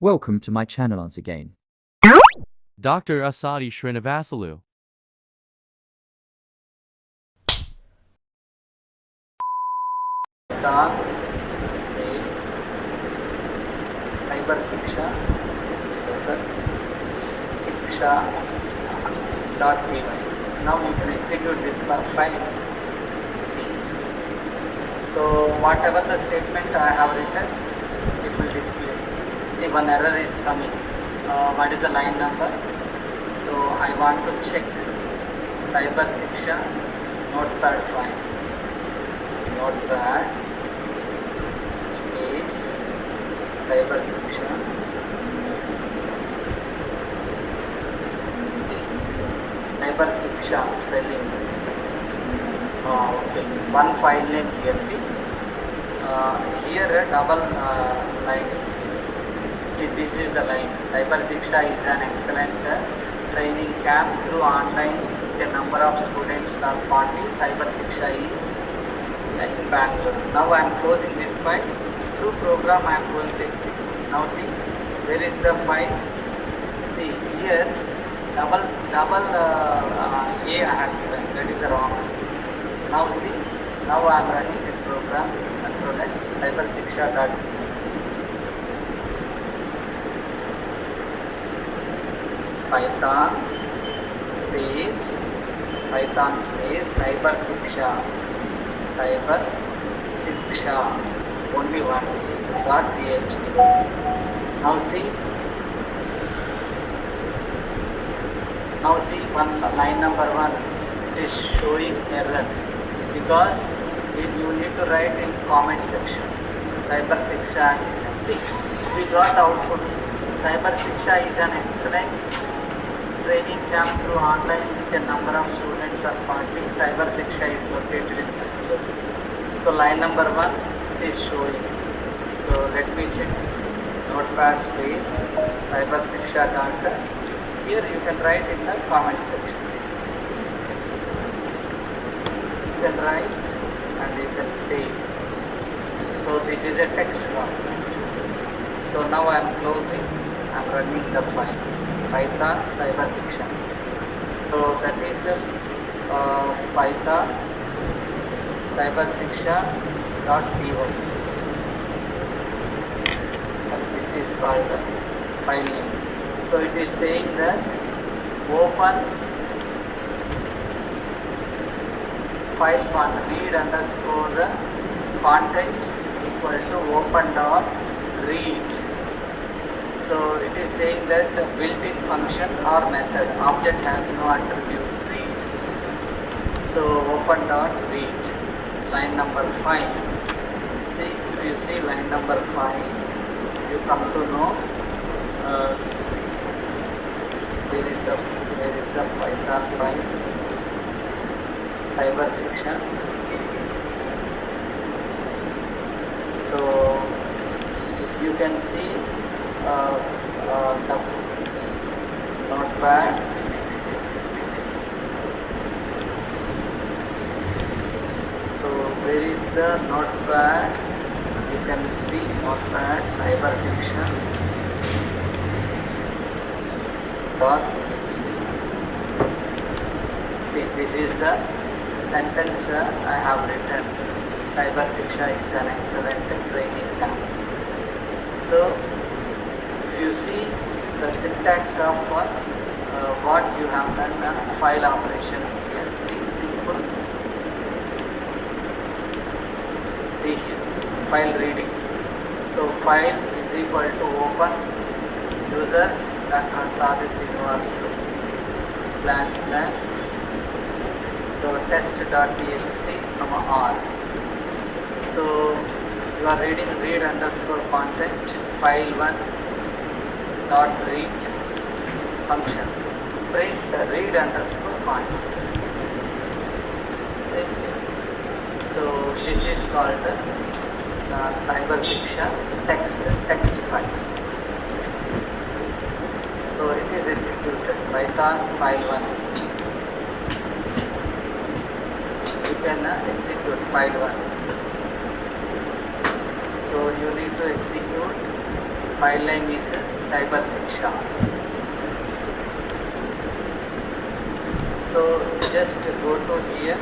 Welcome to my channel once again. Dr. Asadi Srinivasulu. Python space cyber shiksha dot py. Now you can execute this file. So whatever the statement I have written, it will display. See, one error is coming. What is the line number? So I want to check cyber shiksha notepad file. Notepad space cyber shiksha. Cyber shiksha spelling. Okay, one file name here. See, here a double line is here. See, this is the line. Cyber shiksha is an excellent training camp through online. The number of students are 40. Cyber shiksha is in Bangalore. Now I am closing this file. Through program I am going to execute. Now see, where is the file? See here, double A I have given. That is the wrong. Now see, now I am running this program. Control S cyber shiksha dot Python space cyber shiksha only one dot txt. Now see one line number 1 is showing error because you need to write in comment section. Cyber shiksha is we got output. Cyber shiksha is an excellent training camp through online with a number of students of 40. Cyber shiksha is located in Bangalore. So line number 1 is showing. So let me check. Notepad space cyber shiksha dot. Here you can write in the comment section. Yes, you can write and you can save. So this is a text document. So now I am closing. I am running the file. Python cyber shiksha. So that is Python cyber shiksha dot py. This is called the file name. So it is saying that open file read underscore the content equal to open dot read. So it is saying that the built-in function or method object has no attribute read. So open dot read. Line number 5. See, if you see line number 5, you come to know where is the Python file cyber shiksha. So you can see the notepad. So where is the notepad? You can see notepad cyber shiksha dot. This is the sentence I have written. Cyber shiksha is an excellent training camp. So if you see the syntax of what you have done, file operations here. See, simple. See here, file reading. So file is equal to open users Dr. Asadi Srinivasulu / so test.txt R. So you are reading read underscore content file 1 dot read function print read underscore content. Same thing. So this is called cyber shiksha text file. So it is executed Python file 1. You can execute file 1. So you need to execute file name is Cyber Shiksha. So just go to here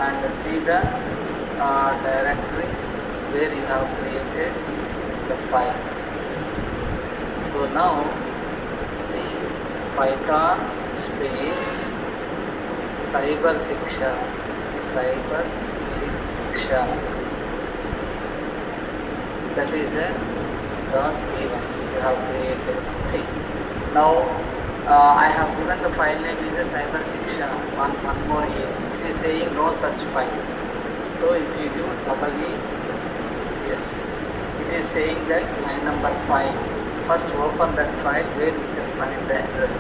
and see the directory where you have created the file. So now see Python space Cyber Shiksha, that is a .p1 you have created. See now I have given the file name is a Cyber Shiksha. One more here. It is saying no such file. So if you do double E, yes, it is saying that line number 5. First open that file where you can find the error.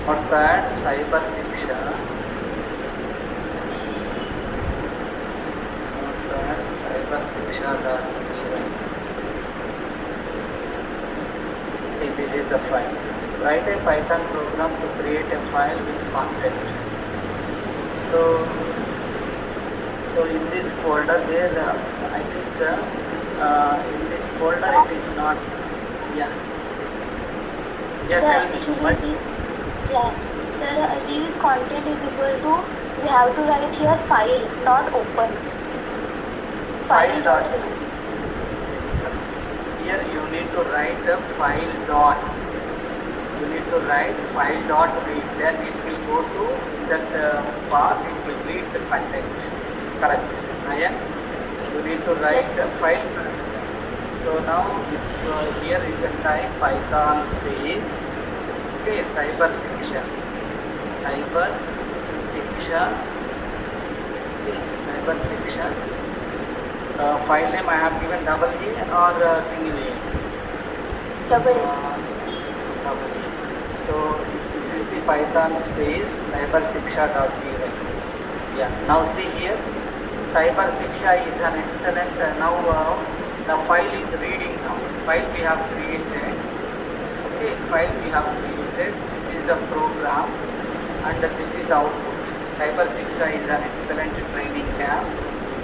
Notepad Cyber Shiksha. Notepad Cyber Shiksha.py. Okay, this is the file. Write a Python program to create a file with content. So in this folder where I think in this folder it is not. Yeah. Sir, Tell me. actually sir, read content is equal to, we have to write here file, not open. File dot. Here you need to write a file dot. You need to write file dot read. Then it will go to that part. It will read the content. Correct. Nayan, you need to write Yes, the file. So now here you can type Python space. Okay, Cyber Shiksha. Cyber Shiksha. Okay, Cyber Shiksha. File name I have given double E or single E? double S. Double E. So if you see Python space Cyber Shiksha.py. Yeah. Now see here, Cyber Shiksha is an excellent. Now the file is reading now. File we have created. Okay, file we have created. This is the program, and this is the output. Cyber Shiksha is an excellent training camp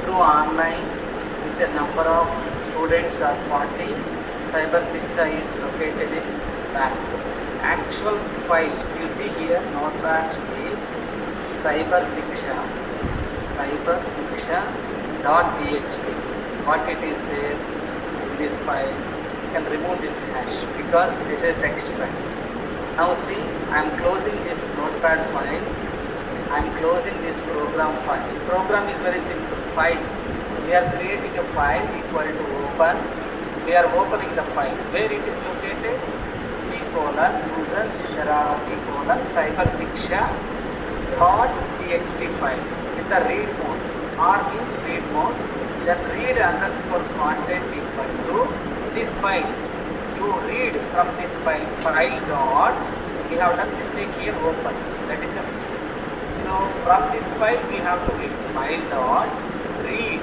through online with a number of students are 40. Cyber Shiksha is located in Bangalore. Actual file, if you see here, notepad space Cyber Shiksha, cybershiksha.txt. What it is there in this file? You can remove this hash because this is text file. Now see, I am closing this notepad file. I am closing this program file. Program is very simple. File. We are creating a file equal to open. We are opening the file. Where it is located? C:/user Sharavati Cyber Shiksha .txt file with the read mode. R means read mode. Then read underscore content equal to this file. You read from this file. File dot. We have done mistake here. Open. That is a mistake. So from this file we have to read. File dot read.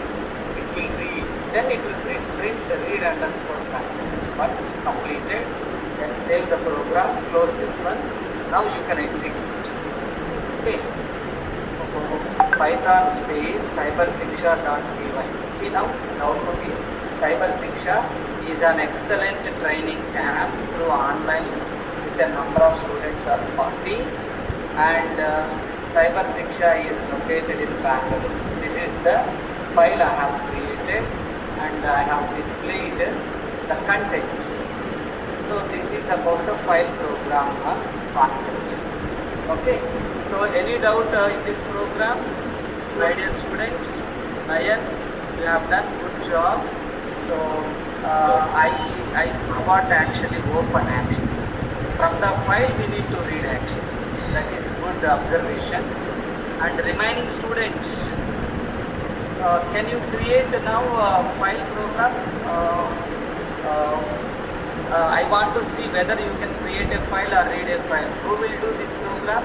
It will read. Then it will print the read underscore content. Once completed, then save the program. Close this one. Now you can execute. Okay. So Python space cybershiksha.py. See now the output is Cyber Shiksha is an excellent training camp through online with a number of students are 40, and Cyber Shiksha is located in Bangalore. This is the file I have created and I have displayed the content. So this is about the file program concept. Okay. So any doubt in this program, my dear students? Nayan, you have done good job. So I forgot actually open action. From the file we need to read action. That is good observation. And remaining students, can you create now a file program? I want to see whether you can create a file or read a file. Who will do this program?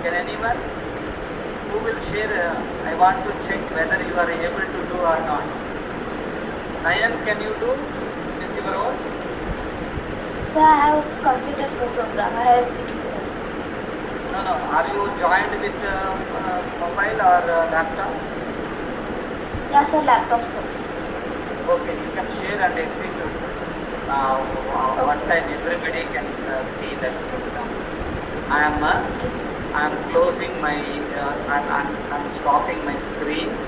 Can anyone? Who will share? I want to check whether you are able to do or not. Nayan, can you do with your own? Sir, I have completed the program. I have executed. No. Are you joined with mobile or laptop? Yeah, sir, laptop, sir. Okay, you can share and execute. One time everybody can see that program. I am closing my, I'm stopping my screen.